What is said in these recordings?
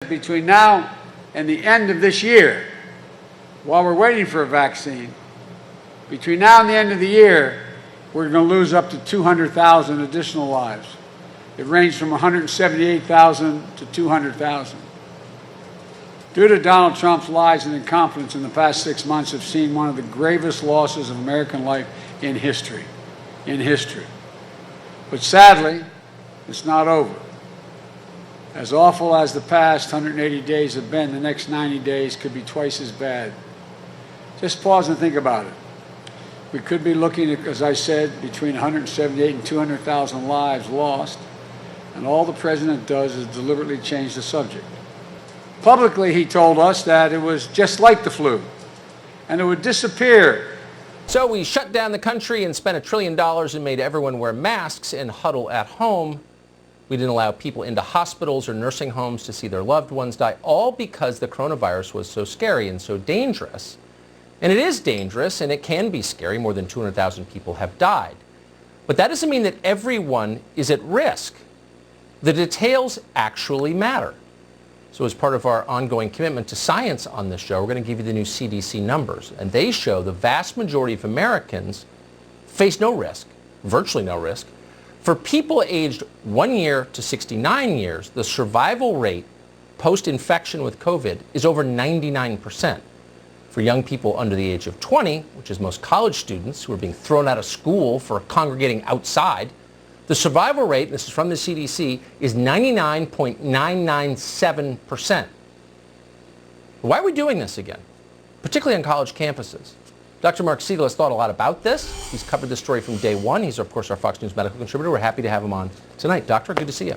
Between now and the end of this year, while we're waiting for a vaccine, between now and the end of the year, we're going to lose up to 200,000 additional lives. It ranged from 178,000 to 200,000. Due to Donald Trump's lies and incompetence in the past 6 months, have seen one of the gravest losses of American life in history. But sadly, it's not over. As awful as the past 180 days have been, the next 90 days could be twice as bad. Just pause and think about it. We could be looking at, as I said, between 178 and 200,000 lives lost, and all the president does is deliberately change the subject. Publicly, he told us that it was just like the flu, and it would disappear. So we shut down the country and spent $1 trillion and made everyone wear masks and huddle at home. We didn't allow people into hospitals or nursing homes to see their loved ones die, all because the coronavirus was so scary and so dangerous. And it is dangerous, and it can be scary. More than 200,000 people have died. But that doesn't mean that everyone is at risk. The details actually matter. So as part of our ongoing commitment to science on this show, we're going to give you the new CDC numbers. And they show the vast majority of Americans face no risk, virtually no risk. For people aged 1 year to 69 years, the survival rate post-infection with COVID is over 99%. For young people under the age of 20, which is most college students who are being thrown out of school for congregating outside, the survival rate, and this is from the CDC, is 99.997%. Why are we doing this again, particularly on college campuses? Dr. Mark Siegel has thought a lot about this. He's covered this story from day one. He's, of course, our Fox News medical contributor. We're happy to have him on tonight. Doctor, good to see you.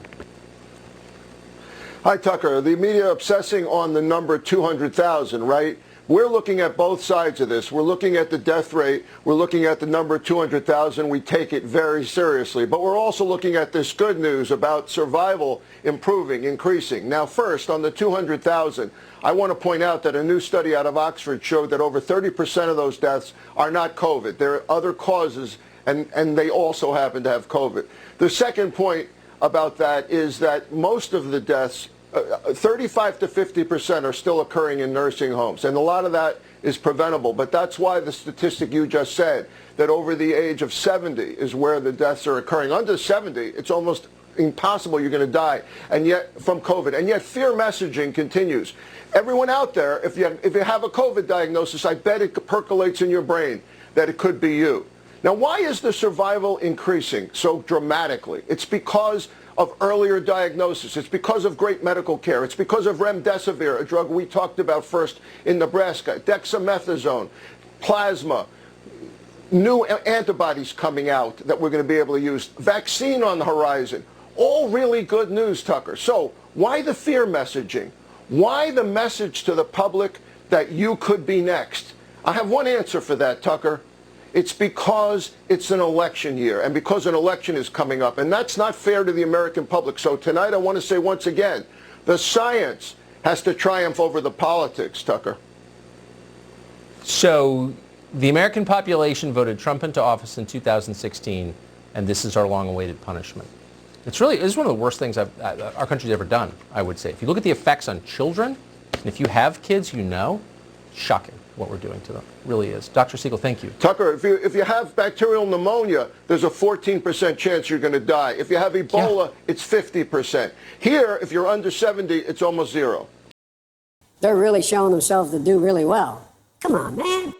Hi, Tucker. The media obsessing on the number 200,000, right? We're looking at both sides of this. We're looking at the death rate. We're looking at the number 200,000. We take it very seriously. But we're also looking at this good news about survival improving, increasing. Now, first, on the 200,000, I want to point out that a new study out of Oxford showed that over 30% of those deaths are not COVID. There are other causes, and they also happen to have COVID. The second point about that is that most of the deaths, 35 to 50% are still occurring in nursing homes, and a lot of that is preventable. But that's why the statistic you just said, that over the age of 70 is where the deaths are occurring. Under 70, it's almost impossible you're going to die, and yet from COVID. And yet fear messaging continues. Everyone out there, if you have a COVID diagnosis, I bet it percolates in your brain that it could be you. Now, why is the survival increasing so dramatically? It's because of earlier diagnosis. It's because of great medical care. It's because of remdesivir, a drug we talked about first in Nebraska, dexamethasone, plasma, new antibodies coming out that we're going to be able to use, vaccine on the horizon. All really good news, Tucker. So why the fear messaging? Why the message to the public that you could be next? I have one answer for that, Tucker. It's because it's an election year and because an election is coming up. And that's not fair to the American public. So tonight I want to say once again, the science has to triumph over the politics, Tucker. So the American population voted Trump into office in 2016, and this is our long-awaited punishment. It's one of the worst things our country's ever done, I would say. If you look at the effects on children, and if you have kids, you know, shocking what we're doing to them. It really is. Dr. Siegel, thank you. Tucker, if you have bacterial pneumonia, there's a 14% chance you're going to die. If you have Ebola, it's 50%. Here, if you're under 70, it's almost zero. They're really showing themselves to do really well. Come on, man.